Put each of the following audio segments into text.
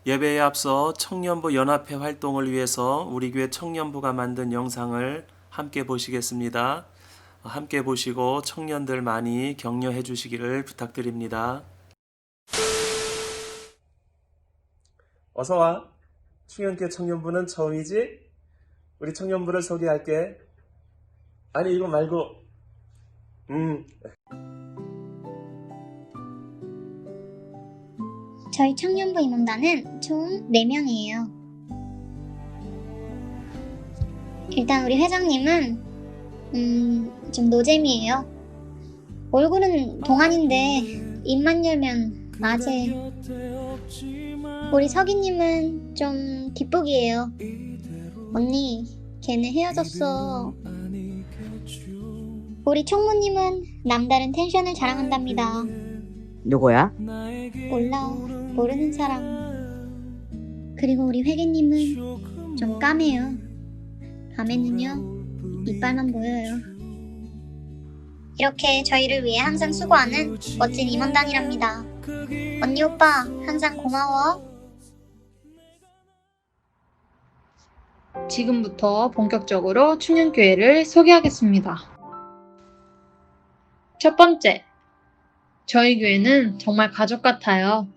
예배에 앞서 청년부 연합회 활동을 위해서 우리 교회 청년부가 만든 영상을 함께 보시겠습니다. 함께 보시고 청년들 많이 격려해 주시기를 부탁드립니다. 어서 와. 충현교회 청년부는 처음이지? 우리 청년부를 소개할게. 아니 이거 말고 저희 청년부 임원단은 총 4명이에요. 일단 우리 회장님은 좀 노잼이에요. 얼굴은 동안인데 입만 열면 아재. 우리 서기님은 좀 뒷북이에요. 언니, 걔네 헤어졌어. 우리 총무님은 남다른 텐션을 자랑한답니다. 누구야? 몰라, 모르는 사람. 그리고 우리 회계님은 좀 까매요. 밤에는요, 이빨만 보여요. 이렇게 저희를 위해 항상 수고하는 멋진 임원단이랍니다. 언니 오빠, 항상 고마워. 지금부터 본격적으로 충현교회를 소개하겠습니다. 첫 번째, 저희 교회는 정말 가족 같아요.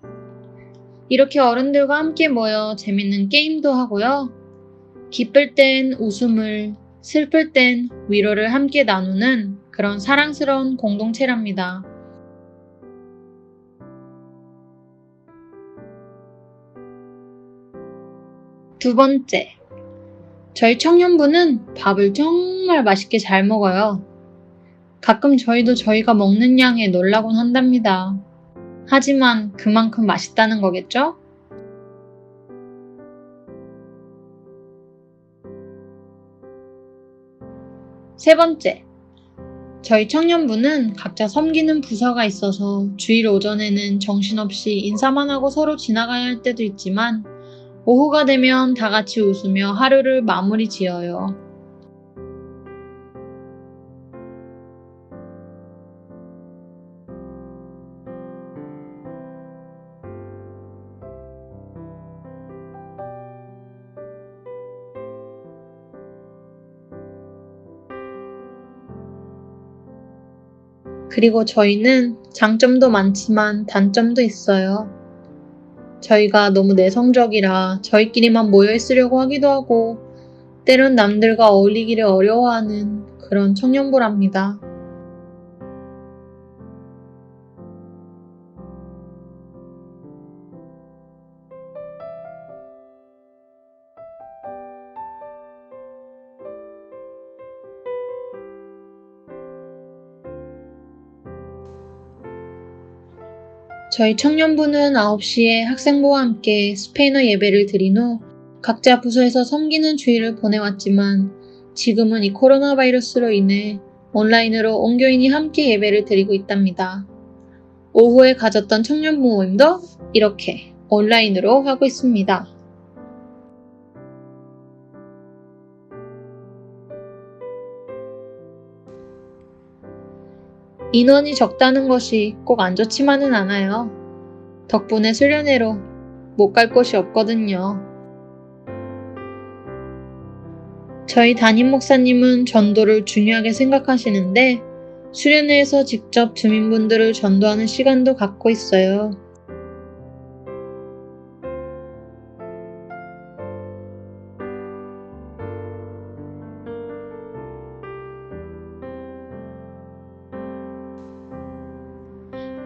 이렇게 어른들과 함께 모여 재밌는 게임도 하고요. 기쁠 땐 웃음을, 슬플 땐 위로를 함께 나누는 그런 사랑스러운 공동체랍니다. 두 번째, 저희 청년부는 밥을 정말 맛있게 잘 먹어요. 가끔 저희도 저희가 먹는 양에 놀라곤 한답니다. 하지만 그만큼 맛있다는 거겠죠? 세 번째, 저희 청년부는 각자 섬기는 부서가 있어서 주일 오전에는 정신없이 인사만 하고 서로 지나가야 할 때도 있지만 오후가 되면 다 같이 웃으며 하루를 마무리 지어요. 그리고 저희는 장점도 많지만 단점도 있어요. 저희가 너무 내성적이라 저희끼리만 모여 있으려고 하기도 하고 때론 남들과 어울리기를 어려워하는 그런 청년부랍니다. 저희 청년부는 9시에 학생부와 함께 스페인어 예배를 드린 후 각자 부서에서 섬기는 주일을 보내왔지만 지금은 이 코로나 바이러스로 인해 온라인으로 온 교인이 함께 예배를 드리고 있답니다. 오후에 가졌던 청년부 모임도 이렇게 온라인으로 하고 있습니다. 인원이 적다는 것이 꼭 안 좋지만은 않아요. 덕분에 수련회로 못 갈 곳이 없거든요. 저희 담임 목사님은 전도를 중요하게 생각하시는데 수련회에서 직접 주민분들을 전도하는 시간도 갖고 있어요.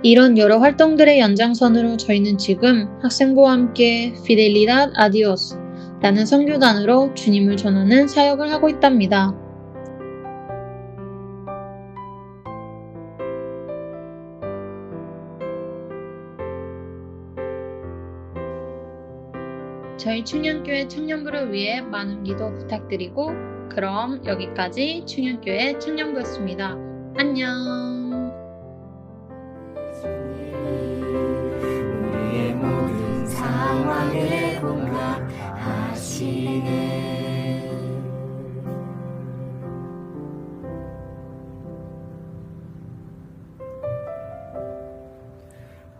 이런 여러 활동들의 연장선으로 저희는 지금 학생부와 함께 Fidelidad a Dios 라는 선교단으로 주님을 전하는 사역을 하고 있답니다. 저희 충현교회 청년부를 위해 많은 기도 부탁드리고 그럼 여기까지 충현교회 청년부였습니다. 안녕. 우리의 모든 상황에 공감하시네.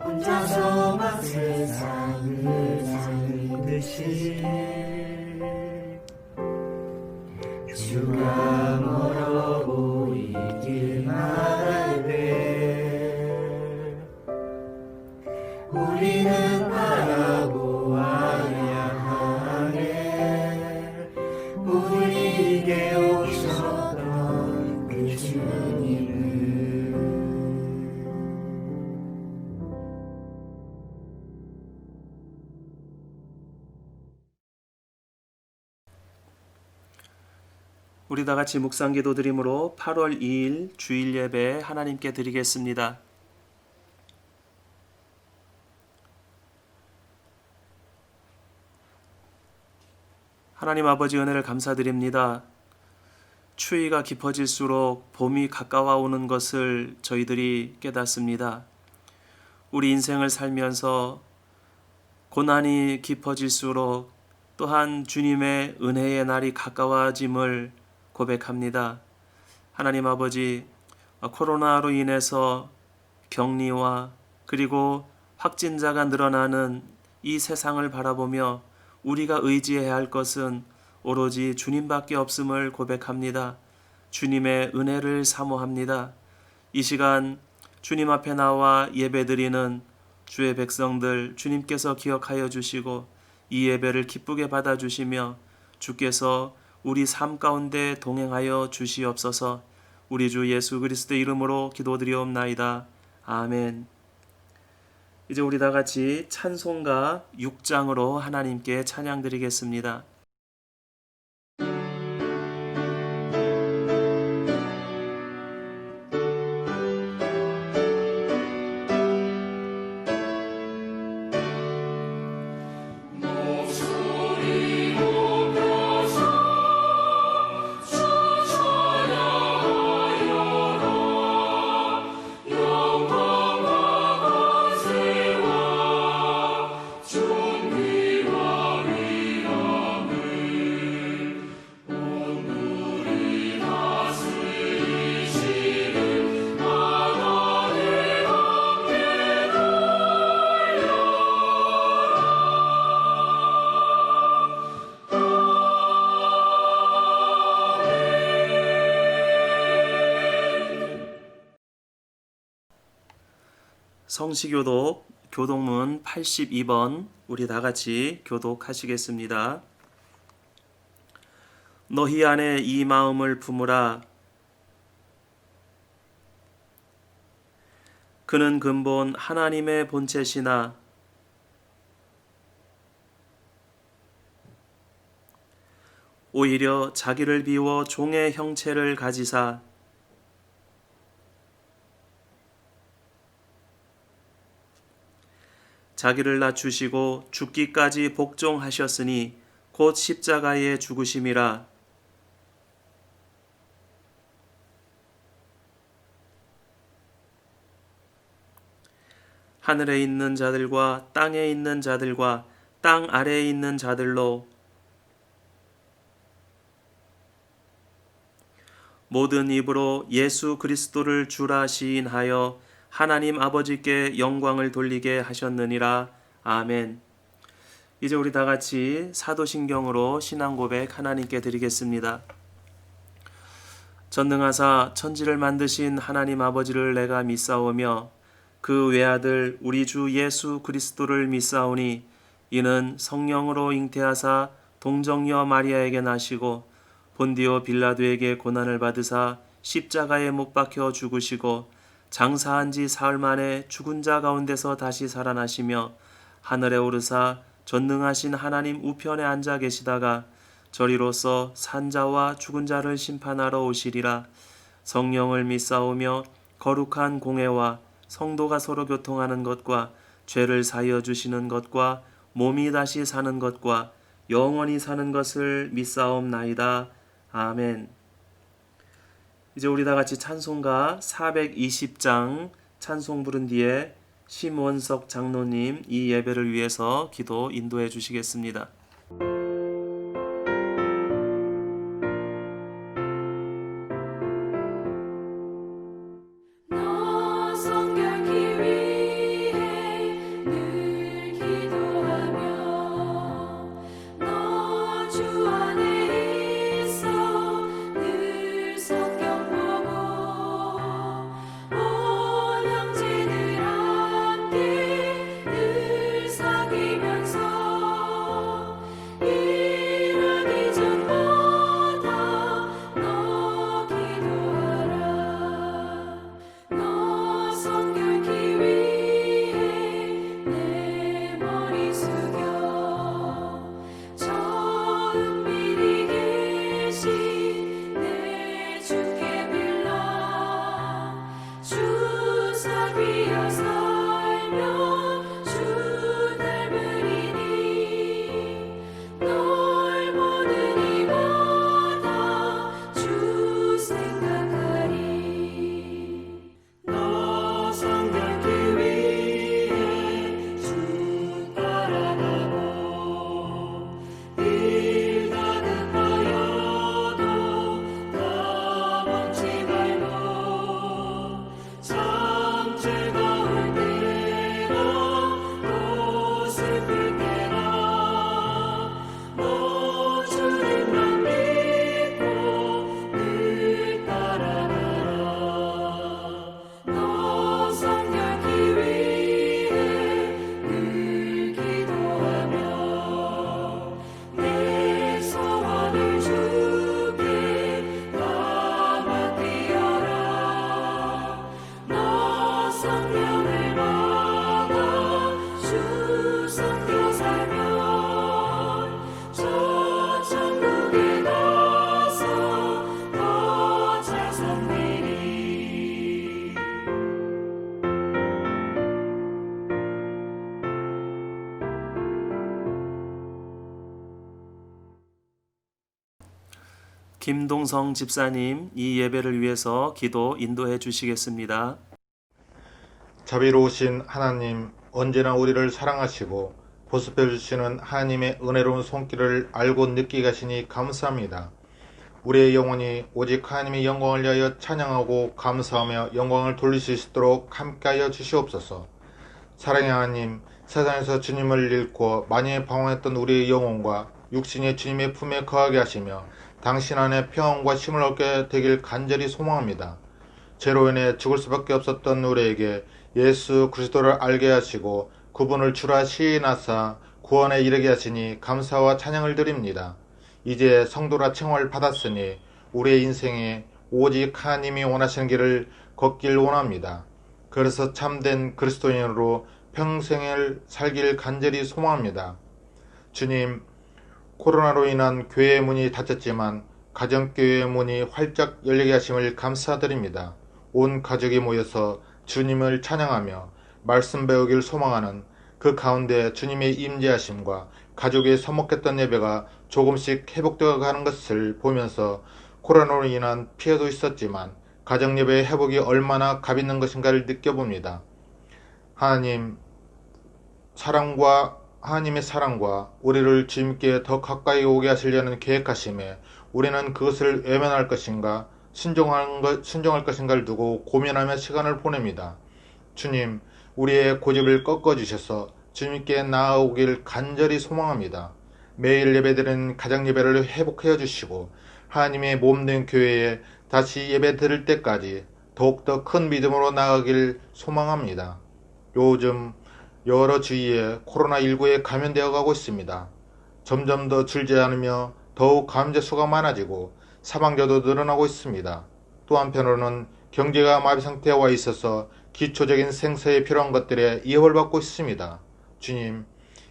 혼자서 막 세상을 사는 우리는 바라보아야 하네. 우리에게 오셨던 그 주님을. 우리 다 같이 묵상 기도 드림으로 8월 2일 주일 예배 하나님께 드리겠습니다. 하나님 아버지 은혜를 감사드립니다. 추위가 깊어질수록 봄이 가까워 오는 것을 저희들이 깨닫습니다. 우리 인생을 살면서 고난이 깊어질수록 또한 주님의 은혜의 날이 가까워짐을 고백합니다. 하나님 아버지, 코로나로 인해서 격리와 그리고 확진자가 늘어나는 이 세상을 바라보며 우리가 의지해야 할 것은 오로지 주님밖에 없음을 고백합니다. 주님의 은혜를 사모합니다. 이 시간 주님 앞에 나와 예배드리는 주의 백성들 주님께서 기억하여 주시고 이 예배를 기쁘게 받아주시며 주께서 우리 삶 가운데 동행하여 주시옵소서. 우리 주 예수 그리스도의 이름으로 기도드리옵나이다. 아멘. 이제 우리 다 같이 찬송가 6장으로 하나님께 찬양 드리겠습니다. 성시교독 교독문 82번 우리 다 같이 교독하시겠습니다. 너희 안에 이 마음을 품으라. 그는 근본 하나님의 본체시나 오히려 자기를 비워 종의 형체를 가지사 자기를 낮추시고 죽기까지 복종하셨으니 곧 십자가의 죽으심이라. 하늘에 있는 자들과 땅에 있는 자들과 땅 아래에 있는 자들로 모든 입으로 예수 그리스도를 주라 시인하여 하나님 아버지께 영광을 돌리게 하셨느니라. 아멘. 이제 우리 다 같이 사도신경으로 신앙 고백 하나님께 드리겠습니다. 전능하사 천지를 만드신 하나님 아버지를 내가 믿사오며 그 외아들 우리 주 예수 그리스도를 믿사오니 이는 성령으로 잉태하사 동정녀 마리아에게 나시고 본디오 빌라도에게 고난을 받으사 십자가에 못 박혀 죽으시고 장사한 지 사흘 만에 죽은 자 가운데서 다시 살아나시며 하늘에 오르사 전능하신 하나님 우편에 앉아 계시다가 저리로서 산자와 죽은 자를 심판하러 오시리라. 성령을 믿사오며 거룩한 공회와 성도가 서로 교통하는 것과 죄를 사하여 주시는 것과 몸이 다시 사는 것과 영원히 사는 것을 믿사옵나이다. 아멘. 이제 우리 다 같이 찬송가 420장 찬송 부른 뒤에 심원석 장로님 이 예배를 위해서 기도 인도해 주시겠습니다. 늘 김동성 집사님, 이 예배를 위해서 기도 인도해 주시겠습니다. 자비로우신 하나님, 언제나 우리를 사랑하시고 보습해 주시는 하나님의 은혜로운 손길을 알고 느끼게 하시니 감사합니다. 우리의 영혼이 오직 하나님의 영광을 위하여 찬양하고 감사하며 영광을 돌릴 수 있도록 함께하여 주시옵소서. 사랑의 하나님, 세상에서 주님을 잃고 많이 방황했던 우리의 영혼과 육신이 주님의 품에 거하게 하시며 당신 안에 평안과 힘을 얻게 되길 간절히 소망합니다. 죄로 인해 죽을 수밖에 없었던 우리에게 예수 그리스도를 알게 하시고 그분을 주라 시인하사 구원에 이르게 하시니 감사와 찬양을 드립니다. 이제 성도라 칭함을 받았으니 우리의 인생에 오직 하나님이 원하시는 길을 걷길 원합니다. 그래서 참된 그리스도인으로 평생을 살길 간절히 소망합니다. 주님, 코로나로 인한 교회의 문이 닫혔지만 가정교회의 문이 활짝 열리게 하심을 감사드립니다. 온 가족이 모여서 주님을 찬양하며 말씀 배우길 소망하는 그 가운데 주님의 임재하심과 가족이 서먹했던 예배가 조금씩 회복되어 가는 것을 보면서 코로나로 인한 피해도 있었지만 가정예배의 회복이 얼마나 값 있는 것인가를 느껴봅니다. 하나님의 사랑과 우리를 주님께 더 가까이 오게 하시려는 계획하심에 우리는 그것을 외면할 것인가 순종할 것인가를 두고 고민하며 시간을 보냅니다. 주님, 우리의 고집을 꺾어주셔서 주님께 나아오길 간절히 소망합니다. 매일 예배드리는 가정예배를 회복하여 주시고 하나님의 몸된 교회에 다시 예배 드릴 때까지 더욱더 큰 믿음으로 나아가길 소망합니다. 요즘 여러 주위에 코로나19에 감염되어 가고 있습니다. 점점 더 줄지 않으며 더욱 감염자 수가 많아지고 사망자도 늘어나고 있습니다. 또 한편으로는 경제가 마비 상태에 와 있어서 기초적인 생사에 필요한 것들에 이업을 받고 있습니다. 주님,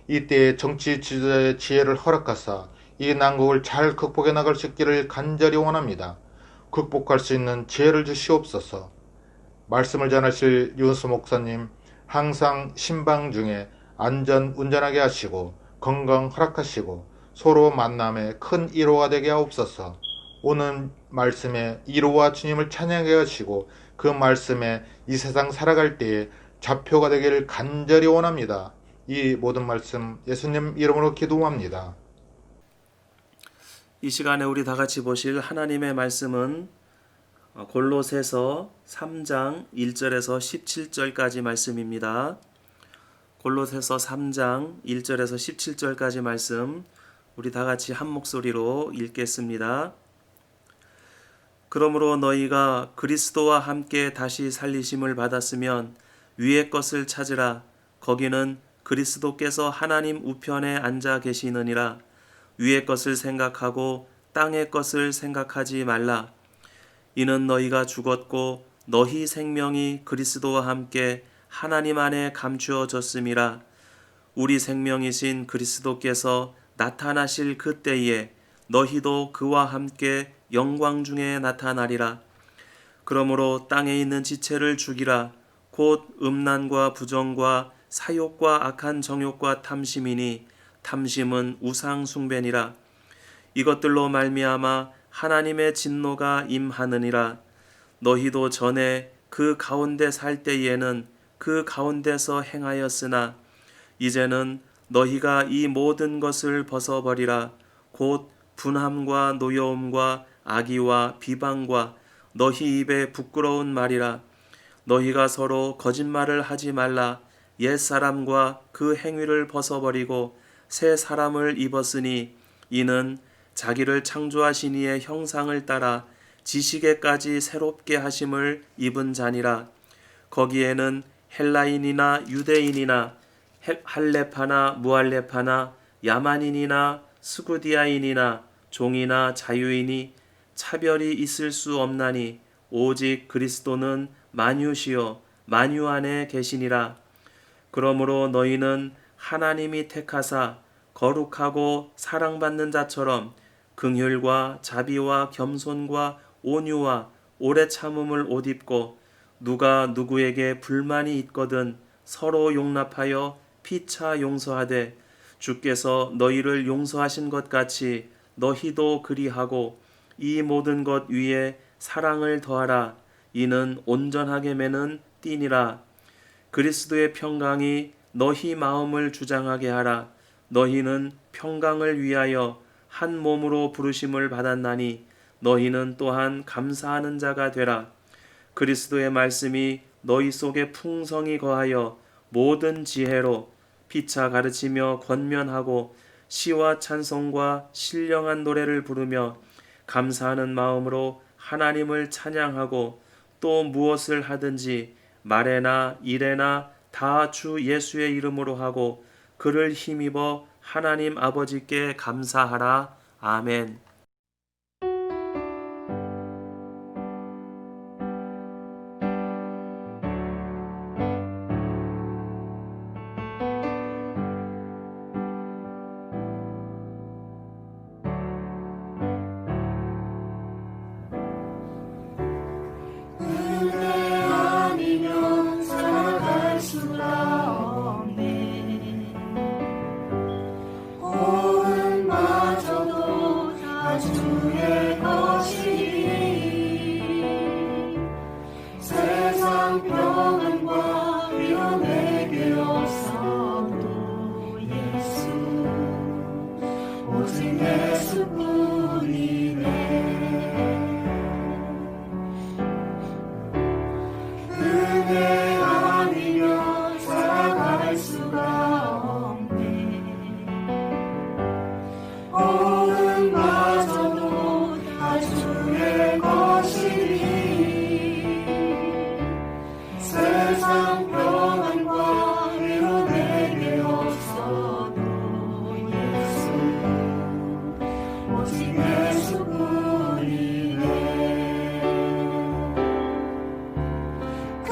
이때에 정치 지도자의 지혜를 허락하사 이 난국을 잘 극복해 나갈 수 있기를 간절히 원합니다. 극복할 수 있는 지혜를 주시옵소서. 말씀을 전하실 윤수 목사님, 항상 신방 중에 안전 운전하게 하시고 건강 허락하시고 서로 만남에 큰 위로가 되게 하옵소서. 오는 말씀에 위로와 주님을 찬양하게 하시고 그 말씀에 이 세상 살아갈 때에 좌표가 되기를 간절히 원합니다. 이 모든 말씀 예수님 이름으로 기도합니다. 이 시간에 우리 다 같이 보실 하나님의 말씀은 골로새서 3장 1절에서 17절까지 말씀입니다. 골로새서 3장 1절에서 17절까지 말씀 우리 다 같이 한 목소리로 읽겠습니다. 그러므로 너희가 그리스도와 함께 다시 살리심을 받았으면 위의 것을 찾으라. 거기는 그리스도께서 하나님 우편에 앉아 계시느니라. 위의 것을 생각하고 땅의 것을 생각하지 말라. 이는 너희가 죽었고 너희 생명이 그리스도와 함께 하나님 안에 감추어졌음이라. 우리 생명이신 그리스도께서 나타나실 그때에 너희도 그와 함께 영광 중에 나타나리라. 그러므로 땅에 있는 지체를 죽이라. 곧 음란과 부정과 사욕과 악한 정욕과 탐심이니 탐심은 우상 숭배니라. 이것들로 말미암아 하나님의 진노가 임하느니라. 너희도 전에 그 가운데 살 때에는 그 가운데서 행하였으나 이제는 너희가 이 모든 것을 벗어버리라. 곧 분함과 노여움과 악의와 비방과 너희 입에 부끄러운 말이라. 너희가 서로 거짓말을 하지 말라. 옛사람과 그 행위를 벗어버리고 새 사람을 입었으니 이는 자기를 창조하신 이의 형상을 따라 지식에까지 새롭게 하심을 입은 자니라. 거기에는 헬라인이나 유대인이나 할레파나 무할레파나 야만인이나 스구디아인이나 종이나 자유인이 차별이 있을 수 없나니 오직 그리스도는 만유시요 만유 안에 계시니라. 그러므로 너희는 하나님이 택하사 거룩하고 사랑받는 자처럼 긍휼과 자비와 겸손과 온유와 오래 참음을 옷 입고 누가 누구에게 불만이 있거든 서로 용납하여 피차 용서하되 주께서 너희를 용서하신 것 같이 너희도 그리하고 이 모든 것 위에 사랑을 더하라. 이는 온전하게 매는 띠니라. 그리스도의 평강이 너희 마음을 주장하게 하라. 너희는 평강을 위하여 한 몸으로 부르심을 받았나니 너희는 또한 감사하는 자가 되라. 그리스도의 말씀이 너희 속에 풍성히 거하여 모든 지혜로 피차 가르치며 권면하고 시와 찬송과 신령한 노래를 부르며 감사하는 마음으로 하나님을 찬양하고 또 무엇을 하든지 말에나 일에나 다 주 예수의 이름으로 하고 그를 힘입어 하나님 아버지께 감사하라. 아멘. 은혜 아니면 살아갈 수가 없네. 고은마저도 다 주의 것이니 세상 평안과 위로 내게 없어도 예수 오직 예수뿐이네. 은혜 아니면 살아갈 수가 없네. 고은마저도 다 주의 것이니 세상 평안과 위로 내게 없어도 예수 오직 예수뿐이네. 그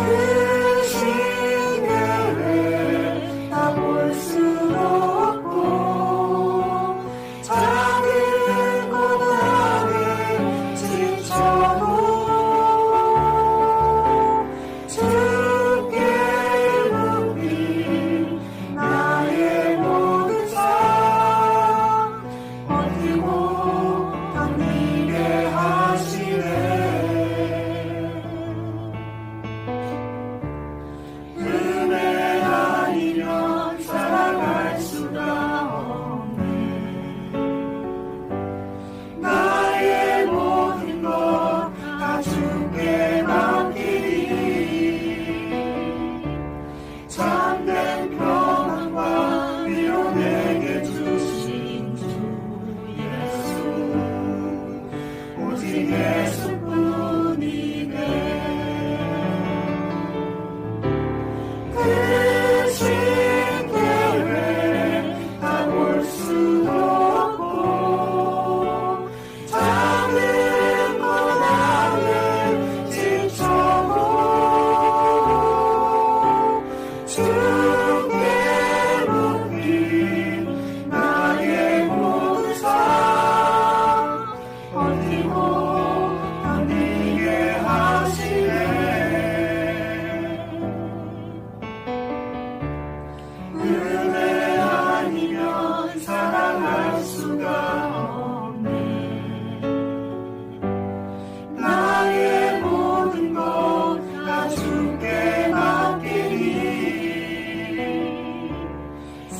시대를 다 볼 수 없고 작은 고난에 지쳐도 주께 묻는 나의 모든 삶 버티고 견디게 하시네. 은혜 아니면 살아갈 수가 없네. 나의 모든 것 다 주께 맡기니 참된 평안과 위로 내게 주신 주 예수 오직 예수뿐이네. 그 시대를 다 볼 수도 없고 작은 고난에 지쳐도 주께 묻는 나의 모든 삶 버티고 견디게 하시네. 은혜 아니면 살아갈 수가 없네. 나의 모든 것 다 주께 맡기니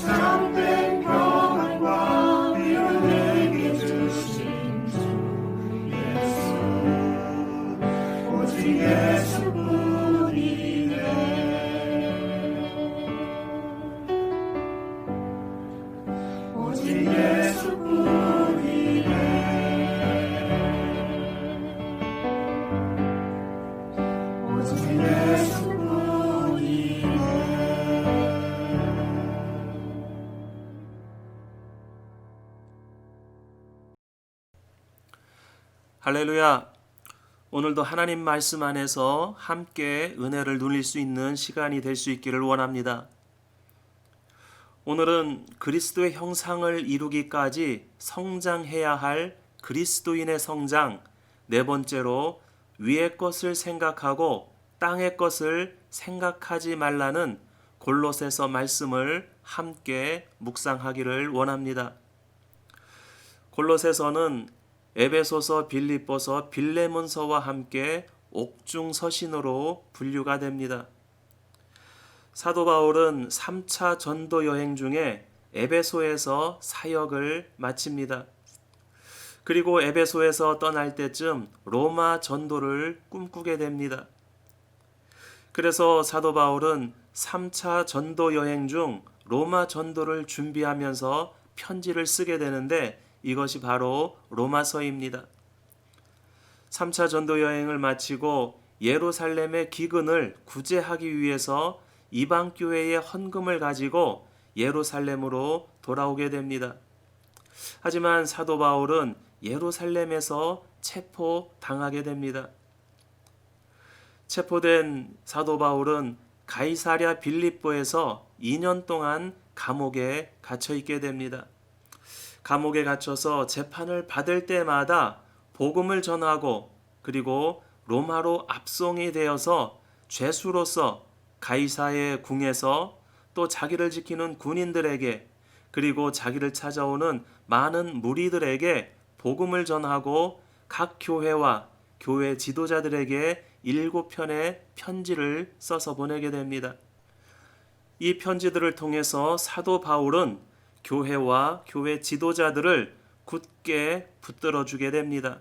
참된 평안과 위로 내게 주신 주 예수 오직 예수뿐이네. 오직 예수뿐이네. 오직 예수뿐이네. 할렐루야. 오늘도 하나님 말씀 안에서 함께 은혜를 누릴 수 있는 시간이 될 수 있기를 원합니다. 오늘은 그리스도의 형상을 이루기까지 성장해야 할 그리스도인의 성장, 네 번째로 위의 것을 생각하고 땅의 것을 생각하지 말라는 골로새서 말씀을 함께 묵상하기를 원합니다. 골로새서는 에베소서, 빌립보서, 빌레몬서와 함께 옥중서신으로 분류가 됩니다. 사도 바울은 3차 전도 여행 중에 에베소에서 사역을 마칩니다. 그리고 에베소에서 떠날 때쯤 로마 전도를 꿈꾸게 됩니다. 그래서 사도 바울은 3차 전도 여행 중 로마 전도를 준비하면서 편지를 쓰게 되는데 이것이 바로 로마서입니다. 3차 전도 여행을 마치고 예루살렘의 기근을 구제하기 위해서 이방 교회의 헌금을 가지고 예루살렘으로 돌아오게 됩니다. 하지만 사도 바울은 예루살렘에서 체포당하게 됩니다. 체포된 사도 바울은 가이사랴 빌립보에서 2년 동안 감옥에 갇혀 있게 됩니다. 감옥에 갇혀서 재판을 받을 때마다 복음을 전하고 그리고 로마로 압송이 되어서 죄수로서 가이사의 궁에서 또 자기를 지키는 군인들에게 그리고 자기를 찾아오는 많은 무리들에게 복음을 전하고 각 교회와 교회 지도자들에게 7편의 편지를 써서 보내게 됩니다. 이 편지들을 통해서 사도 바울은 교회와 교회 지도자들을 굳게 붙들어 주게 됩니다.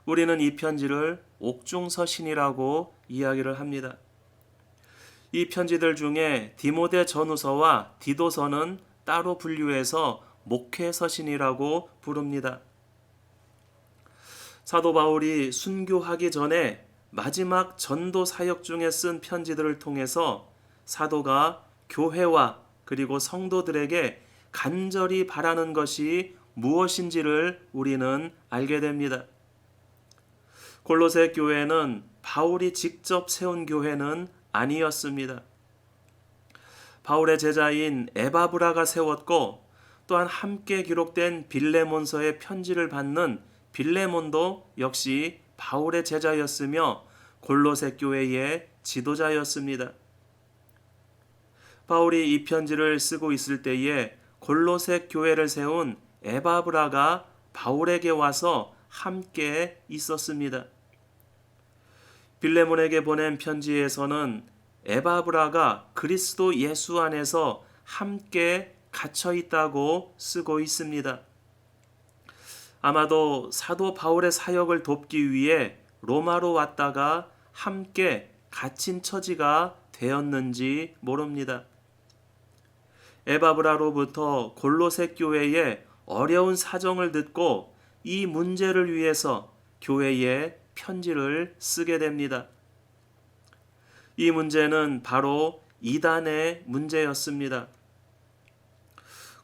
우리는 이 편지를 옥중서신이라고 이야기를 합니다. 이 편지들 중에 디모데 전후서와 디도서는 따로 분류해서 목회서신이라고 부릅니다. 사도 바울이 순교하기 전에 마지막 전도 사역 중에 쓴 편지들을 통해서 사도가 교회와 그리고 성도들에게 간절히 바라는 것이 무엇인지를 우리는 알게 됩니다. 골로새 교회는 바울이 직접 세운 교회는 아니었습니다. 바울의 제자인 에바브라가 세웠고 또한 함께 기록된 빌레몬서의 편지를 받는 빌레몬도 역시 바울의 제자였으며 골로새 교회의 지도자였습니다. 바울이 이 편지를 쓰고 있을 때에 골로새 교회를 세운 에바브라가 바울에게 와서 함께 있었습니다. 빌레몬에게 보낸 편지에서는 에바브라가 그리스도 예수 안에서 함께 갇혀 있다고 쓰고 있습니다. 아마도 사도 바울의 사역을 돕기 위해 로마로 왔다가 함께 갇힌 처지가 되었는지 모릅니다. 에바브라로부터 골로새 교회의 어려운 사정을 듣고 이 문제를 위해서 교회에 편지를 쓰게 됩니다. 이 문제는 바로 이단의 문제였습니다.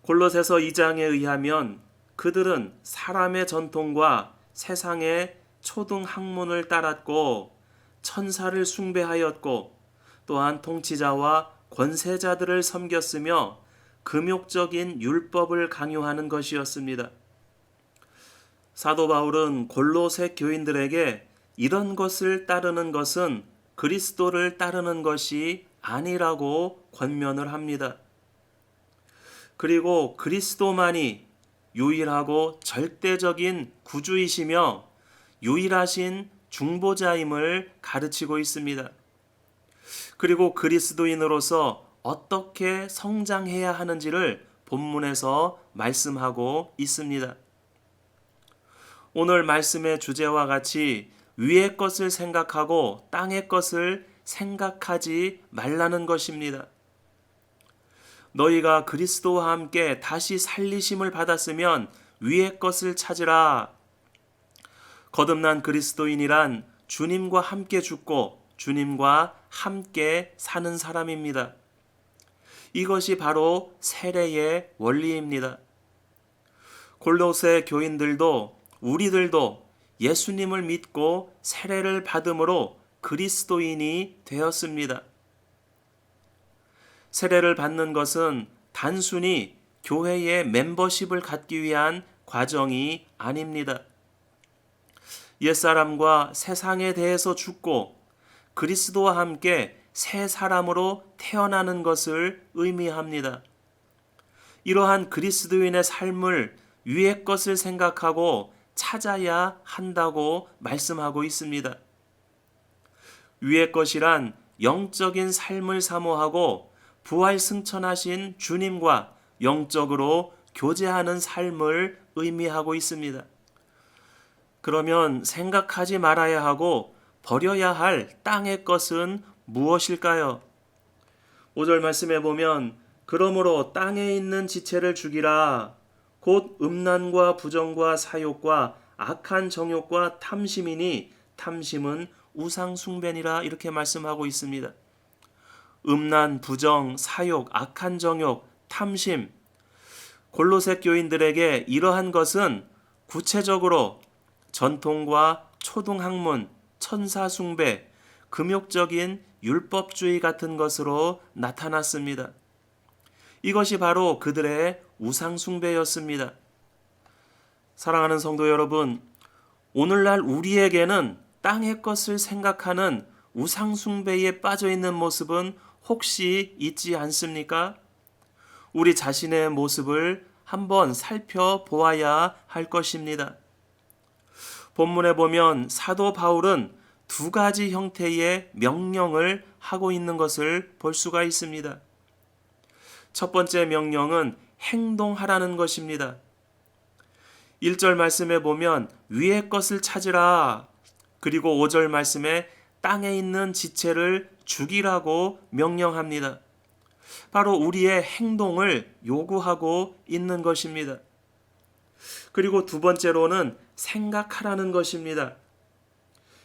골로새서 2장에 의하면 그들은 사람의 전통과 세상의 초등 학문을 따랐고 천사를 숭배하였고 또한 통치자와 권세자들을 섬겼으며 금욕적인 율법을 강요하는 것이었습니다. 사도 바울은 골로새 교인들에게 이런 것을 따르는 것은 그리스도를 따르는 것이 아니라고 권면을 합니다. 그리고 그리스도만이 유일하고 절대적인 구주이시며 유일하신 중보자임을 가르치고 있습니다. 그리고 그리스도인으로서 어떻게 성장해야 하는지를 본문에서 말씀하고 있습니다. 오늘 말씀의 주제와 같이 위의 것을 생각하고 땅의 것을 생각하지 말라는 것입니다. 너희가 그리스도와 함께 다시 살리심을 받았으면 위의 것을 찾으라. 거듭난 그리스도인이란 주님과 함께 죽고 주님과 함께 사는 사람입니다. 이것이 바로 세례의 원리입니다. 골로새 교인들도 우리들도 예수님을 믿고 세례를 받음으로 그리스도인이 되었습니다. 세례를 받는 것은 단순히 교회의 멤버십을 갖기 위한 과정이 아닙니다. 옛사람과 세상에 대해서 죽고 그리스도와 함께 새 사람으로 태어나는 것을 의미합니다. 이러한 그리스도인의 삶을 위의 것을 생각하고 찾아야 한다고 말씀하고 있습니다. 위의 것이란 영적인 삶을 사모하고 부활 승천하신 주님과 영적으로 교제하는 삶을 의미하고 있습니다. 그러면 생각하지 말아야 하고 버려야 할 땅의 것은 무엇일까요? 5절 말씀에 보면 그러므로 땅에 있는 지체를 죽이라. 곧 음란과 부정과 사욕과 악한 정욕과 탐심이니 탐심은 우상 숭배니라 이렇게 말씀하고 있습니다. 음란, 부정, 사욕, 악한 정욕, 탐심. 골로새 교인들에게 이러한 것은 구체적으로 전통과 초등학문, 천사 숭배, 금욕적인 율법주의 같은 것으로 나타났습니다. 이것이 바로 그들의 우상 숭배였습니다. 사랑하는 성도 여러분, 오늘날 우리에게는 땅의 것을 생각하는 우상 숭배에 빠져 있는 모습은 혹시 있지 않습니까? 우리 자신의 모습을 한번 살펴보아야 할 것입니다. 본문에 보면 사도 바울은 두 가지 형태의 명령을 하고 있는 것을 볼 수가 있습니다. 첫 번째 명령은 행동하라는 것입니다. 1절 말씀에 보면 위의 것을 찾으라. 그리고 5절 말씀에 땅에 있는 지체를 죽이라고 명령합니다. 바로 우리의 행동을 요구하고 있는 것입니다. 그리고 두 번째로는 생각하라는 것입니다.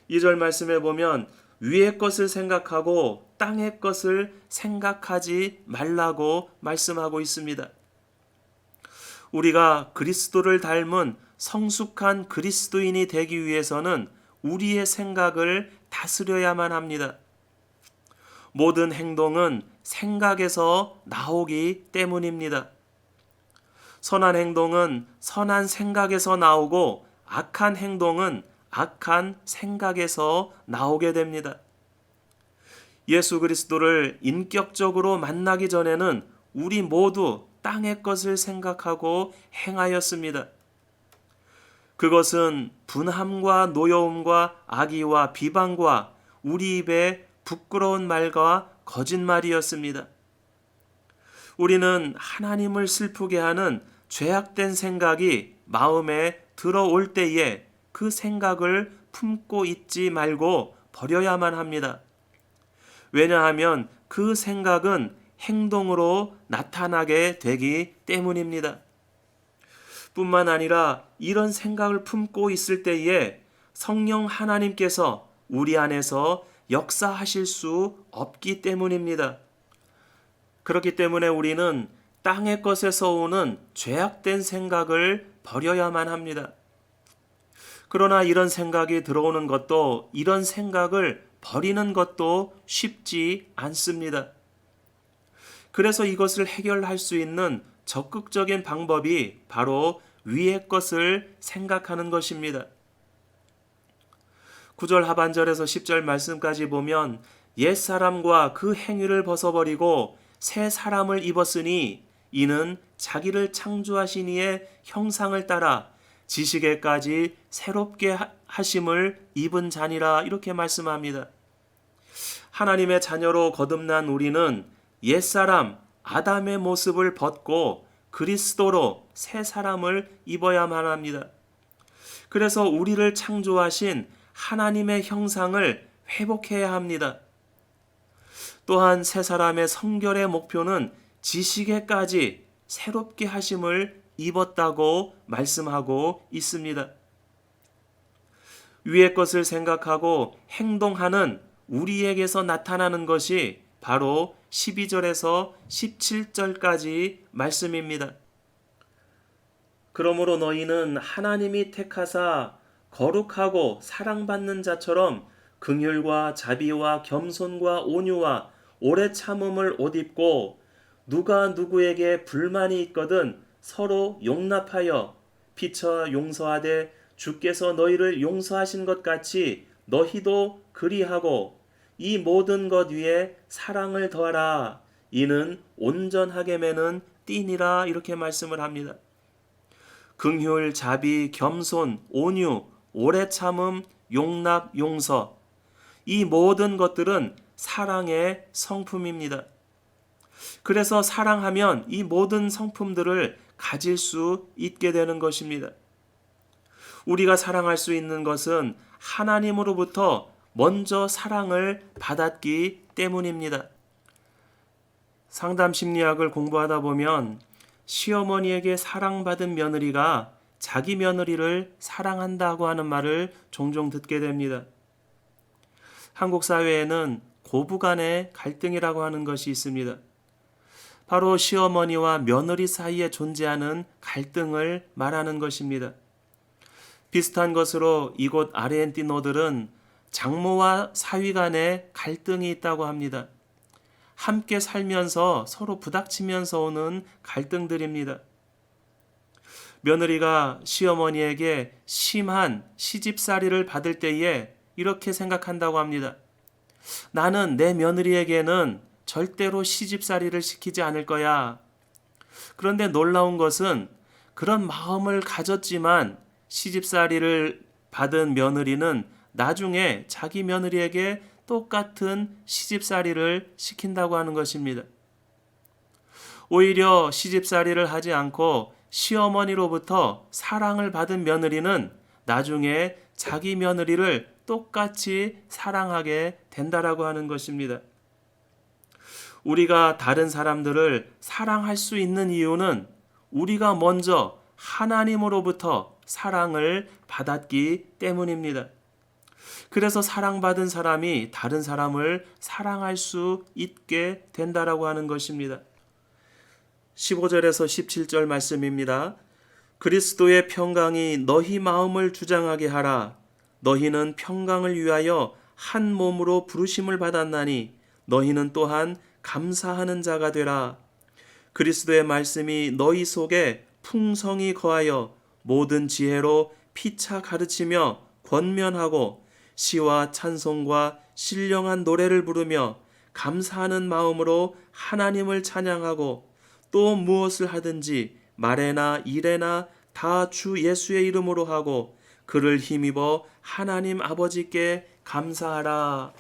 2절 말씀에 보면 위의 것을 생각하고 땅의 것을 생각하지 말라고 말씀하고 있습니다. 우리가 그리스도를 닮은 성숙한 그리스도인이 되기 위해서는 우리의 생각을 다스려야만 합니다. 모든 행동은 생각에서 나오기 때문입니다. 선한 행동은 선한 생각에서 나오고 악한 행동은 악한 생각에서 나오게 됩니다. 예수 그리스도를 인격적으로 만나기 전에는 우리 모두 땅의 것을 생각하고 행하였습니다. 그것은 분함과 노여움과 악의와 비방과 우리 입에 부끄러운 말과 거짓말이었습니다. 우리는 하나님을 슬프게 하는 죄악된 생각이 마음에 들어올 때에 그 생각을 품고 있지 말고 버려야만 합니다. 왜냐하면 그 생각은 행동으로 나타나게 되기 때문입니다. 뿐만 아니라 이런 생각을 품고 있을 때에 성령 하나님께서 우리 안에서 역사하실 수 없기 때문입니다. 그렇기 때문에 우리는 땅의 것에서 오는 죄악된 생각을 버려야만 합니다. 그러나 이런 생각이 들어오는 것도 이런 생각을 버리는 것도 쉽지 않습니다. 그래서 이것을 해결할 수 있는 적극적인 방법이 바로 위의 것을 생각하는 것입니다. 9절 하반절에서 10절 말씀까지 보면 옛사람과 그 행위를 벗어버리고 새 사람을 입었으니 이는 자기를 창조하신 이의 형상을 따라 지식에까지 새롭게 하심을 입은 자니라 이렇게 말씀합니다. 하나님의 자녀로 거듭난 우리는 옛사람 아담의 모습을 벗고 그리스도로 새 사람을 입어야만 합니다. 그래서 우리를 창조하신 하나님의 형상을 회복해야 합니다. 또한 새 사람의 성결의 목표는 지식에까지 새롭게 하심을 입었다고 말씀하고 있습니다. 위의 것을 생각하고 행동하는 우리에게서 나타나는 것이 바로 12절에서 17절까지 말씀입니다. 그러므로 너희는 하나님이 택하사 거룩하고 사랑받는 자처럼 긍휼과 자비와 겸손과 온유와 오래 참음을 옷 입고 누가 누구에게 불만이 있거든 서로 용납하여 피처 용서하되 주께서 너희를 용서하신 것 같이 너희도 그리하고 이 모든 것 위에 사랑을 더하라. 이는 온전하게 매는 띠니라 이렇게 말씀을 합니다. 긍휼, 자비, 겸손, 온유, 오래 참음, 용납, 용서. 이 모든 것들은 사랑의 성품입니다. 그래서 사랑하면 이 모든 성품들을 가질 수 있게 되는 것입니다. 우리가 사랑할 수 있는 것은 하나님으로부터 먼저 사랑을 받았기 때문입니다. 상담 심리학을 공부하다 보면 시어머니에게 사랑받은 며느리가 자기 며느리를 사랑한다고 하는 말을 종종 듣게 됩니다. 한국 사회에는 고부간의 갈등이라고 하는 것이 있습니다. 바로 시어머니와 며느리 사이에 존재하는 갈등을 말하는 것입니다. 비슷한 것으로 이곳 아르헨티노들은 장모와 사위 간에 갈등이 있다고 합니다. 함께 살면서 서로 부닥치면서 오는 갈등들입니다. 며느리가 시어머니에게 심한 시집살이를 받을 때에 이렇게 생각한다고 합니다. 나는 내 며느리에게는 절대로 시집살이를 시키지 않을 거야. 그런데 놀라운 것은 그런 마음을 가졌지만 시집살이를 받은 며느리는 나중에 자기 며느리에게 똑같은 시집살이를 시킨다고 하는 것입니다. 오히려 시집살이를 하지 않고 시어머니로부터 사랑을 받은 며느리는 나중에 자기 며느리를 똑같이 사랑하게 된다라고 하는 것입니다. 우리가 다른 사람들을 사랑할 수 있는 이유는 우리가 먼저 하나님으로부터 사랑을 받았기 때문입니다. 그래서 사랑받은 사람이 다른 사람을 사랑할 수 있게 된다라고 하는 것입니다. 15절에서 17절 말씀입니다. 그리스도의 평강이 너희 마음을 주장하게 하라. 너희는 평강을 위하여 한 몸으로 부르심을 받았나니 너희는 또한 감사하는 자가 되라. 그리스도의 말씀이 너희 속에 풍성히 거하여 모든 지혜로 피차 가르치며 권면하고 시와 찬송과 신령한 노래를 부르며 감사하는 마음으로 하나님을 찬양하고 또 무엇을 하든지 말에나 일에나 다 주 예수의 이름으로 하고 그를 힘입어 하나님 아버지께 감사하라.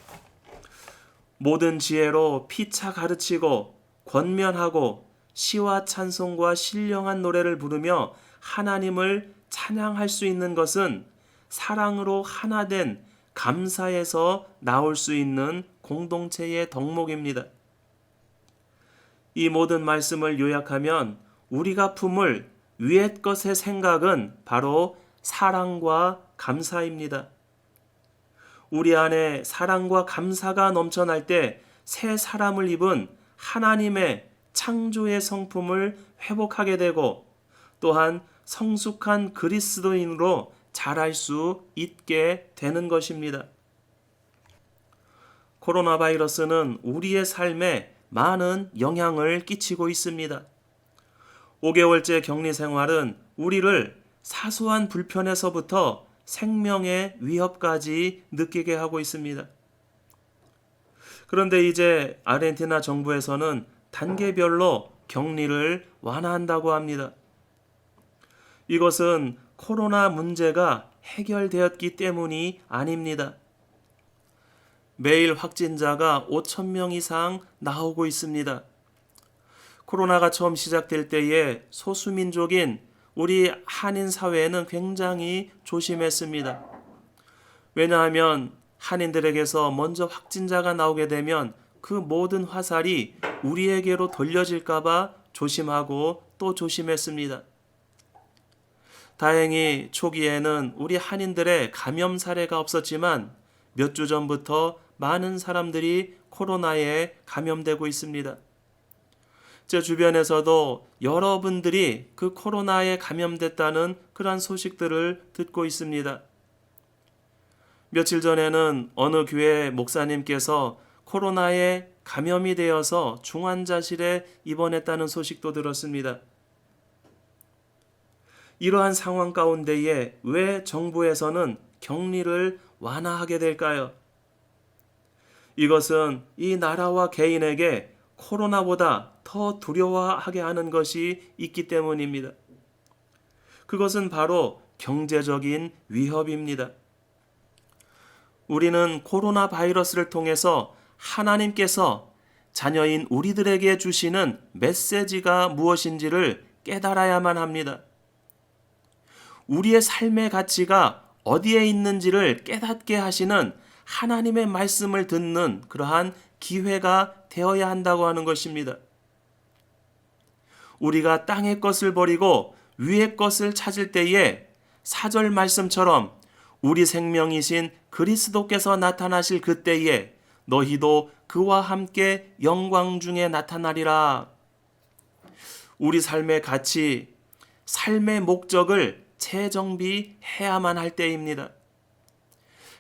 모든 지혜로 피차 가르치고 권면하고 시와 찬송과 신령한 노래를 부르며 하나님을 찬양할 수 있는 것은 사랑으로 하나 된 감사에서 나올 수 있는 공동체의 덕목입니다. 이 모든 말씀을 요약하면 우리가 품을 위의 것의 생각은 바로 사랑과 감사입니다. 우리 안에 사랑과 감사가 넘쳐날 때 새 사람을 입은 하나님의 창조의 성품을 회복하게 되고 또한 성숙한 그리스도인으로 자랄 수 있게 되는 것입니다. 코로나 바이러스는 우리의 삶에 많은 영향을 끼치고 있습니다. 5개월째 격리 생활은 우리를 사소한 불편에서부터 생명의 위협까지 느끼게 하고 있습니다. 그런데 이제 아르헨티나 정부에서는 단계별로 격리를 완화한다고 합니다. 이것은 코로나 문제가 해결되었기 때문이 아닙니다. 매일 확진자가 5,000명 이상 나오고 있습니다. 코로나가 처음 시작될 때에 소수민족인 우리 한인 사회는 굉장히 조심했습니다. 왜냐하면 한인들에게서 먼저 확진자가 나오게 되면 그 모든 화살이 우리에게로 돌려질까봐 조심하고 또 조심했습니다. 다행히 초기에는 우리 한인들의 감염 사례가 없었지만 몇 주 전부터 많은 사람들이 코로나에 감염되고 있습니다. 제 주변에서도 여러분들이 그 코로나에 감염됐다는 그러한 소식들을 듣고 있습니다. 며칠 전에는 어느 교회 목사님께서 코로나에 감염이 되어서 중환자실에 입원했다는 소식도 들었습니다. 이러한 상황 가운데에 왜 정부에서는 격리를 완화하게 될까요? 이것은 이 나라와 개인에게 코로나보다 더 두려워하게 하는 것이 있기 때문입니다. 그것은 바로 경제적인 위협입니다. 우리는 코로나 바이러스를 통해서 하나님께서 자녀인 우리들에게 주시는 메시지가 무엇인지를 깨달아야만 합니다. 우리의 삶의 가치가 어디에 있는지를 깨닫게 하시는 하나님의 말씀을 듣는 그러한 기회가 되어야 한다고 하는 것입니다. 우리가 땅의 것을 버리고 위의 것을 찾을 때에 4절 말씀처럼 우리 생명이신 그리스도께서 나타나실 그때에 너희도 그와 함께 영광 중에 나타나리라. 우리 삶의 가치, 삶의 목적을 재정비해야만 할 때입니다.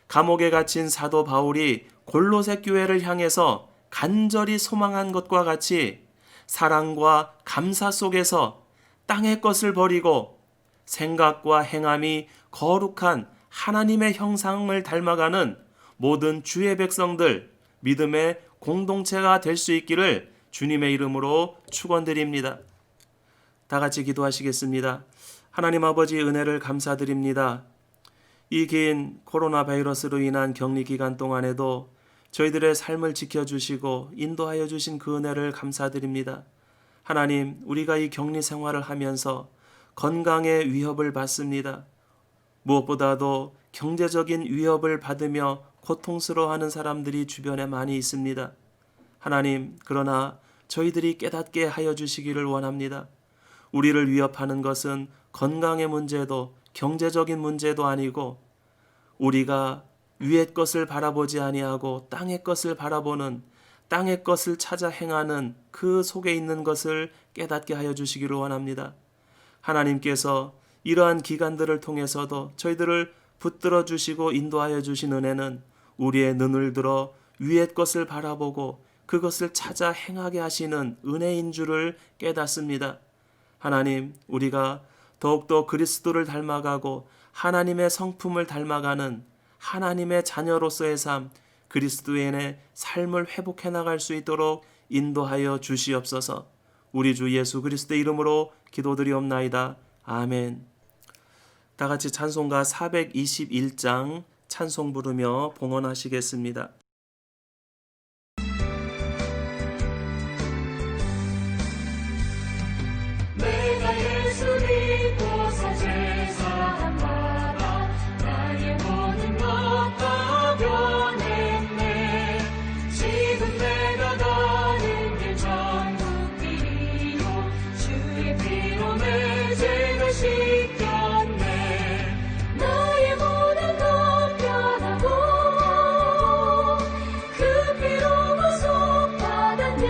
감옥에 갇힌 사도 바울이 골로새 교회를 향해서 간절히 소망한 것과 같이 사랑과 감사 속에서 땅의 것을 버리고 생각과 행함이 거룩한 하나님의 형상을 닮아가는 모든 주의 백성들, 믿음의 공동체가 될 수 있기를 주님의 이름으로 축원드립니다. 다 같이 기도하시겠습니다. 하나님 아버지, 은혜를 감사드립니다. 이 긴 코로나 바이러스로 인한 격리 기간 동안에도 저희들의 삶을 지켜주시고 인도하여 주신 그 은혜를 감사드립니다. 하나님, 우리가 이 격리 생활을 하면서 건강의 위협을 받습니다. 무엇보다도 경제적인 위협을 받으며 고통스러워하는 사람들이 주변에 많이 있습니다. 하나님, 그러나 저희들이 깨닫게 하여 주시기를 원합니다. 우리를 위협하는 것은 건강의 문제도 경제적인 문제도 아니고 우리가 위의 것을 바라보지 아니하고 땅의 것을 바라보는, 땅의 것을 찾아 행하는 그 속에 있는 것을 깨닫게 하여 주시기를 원합니다. 하나님께서 이러한 기간들을 통해서도 저희들을 붙들어 주시고 인도하여 주신 은혜는 우리의 눈을 들어 위의 것을 바라보고 그것을 찾아 행하게 하시는 은혜인 줄을 깨닫습니다. 하나님, 우리가 더욱더 그리스도를 닮아가고 하나님의 성품을 닮아가는 하나님의 자녀로서의 삶, 그리스도인의 삶을 회복해 나갈 수 있도록 인도하여 주시옵소서. 우리 주 예수 그리스도의 이름으로 기도드리옵나이다. 아멘. 다 같이 찬송가 421장 찬송 부르며 봉헌하시겠습니다. 내가 예수 믿고 사실 사랑받아 나의 모든 것 다 변했네. 지금 내가 가는 길 천국 길이요 주의 피로 내 죄를 씻겼네. 나의 모든 것 변하고 그 피로 구속받았네.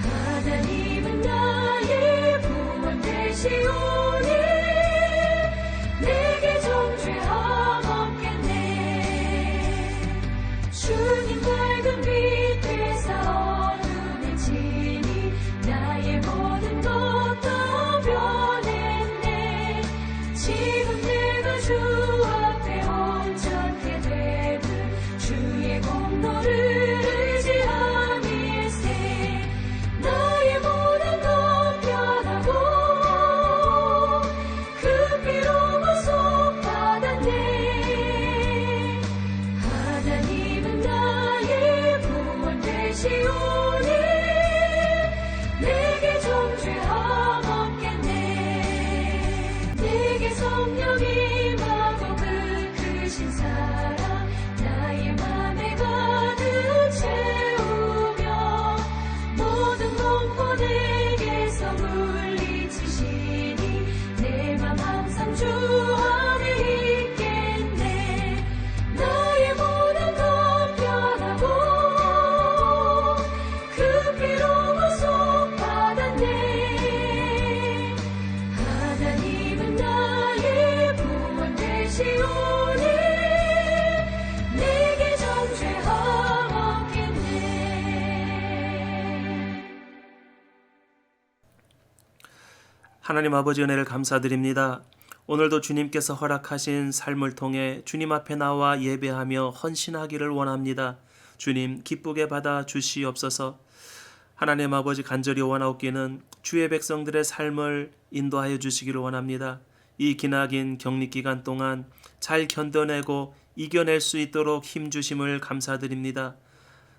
하나님은 나의 구원 되시오니 내게 정죄함 없겠네. 주님 밝은 빛 되사 어둠에 지니 나의 모든 것 다 변했네. 지금 내가 주 앞에 온전케 되는 주의 공로를 의지함일세. 나의 모든 것 변하고 그 피로 구속받았네. 하나님은 나의 구원 되시오니 내게 정죄함 없겠네. 내게 성령 임하고 그 크신 사랑 나의 맘에 가득 채우며 모든 공포 내게서 물리치시니 내 맘 항상 주 안에 있겠네. 나의 모든 것 변하고 그 피로 구속받았네. 하나님은 나의 구원 되시오니 내게 정죄함 없겠네. 하나님 아버지, 은혜를 감사드립니다. 오늘도 주님께서 허락하신 삶을 통해 주님 앞에 나와 예배하며 헌신하기를 원합니다. 주님, 기쁘게 받아 주시옵소서. 하나님 아버지, 간절히 원하옵기는 주의 백성들의 삶을 인도하여 주시기를 원합니다. 이 기나긴 격리기간 동안 잘 견뎌내고 이겨낼 수 있도록 힘주심을 감사드립니다.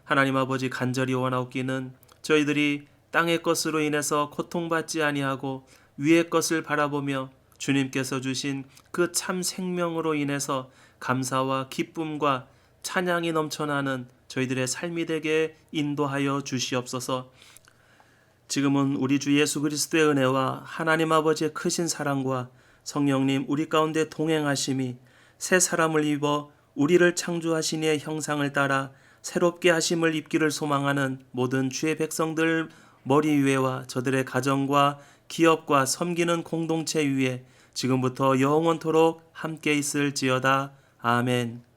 하나님 아버지, 간절히 원하옵기는 저희들이 땅의 것으로 인해서 고통받지 아니하고 위의 것을 바라보며 주님께서 주신 그 참 생명으로 인해서 감사와 기쁨과 찬양이 넘쳐나는 저희들의 삶이 되게 인도하여 주시옵소서. 지금은 우리 주 예수 그리스도의 은혜와 하나님 아버지의 크신 사랑과 성령님 우리 가운데 동행하심이 새 사람을 입어 우리를 창조하신 이의 형상을 따라 새롭게 하심을 입기를 소망하는 모든 주의 백성들 머리 위에와 저들의 가정과 기업과 섬기는 공동체 위에 지금부터 영원토록 함께 있을지어다. 아멘.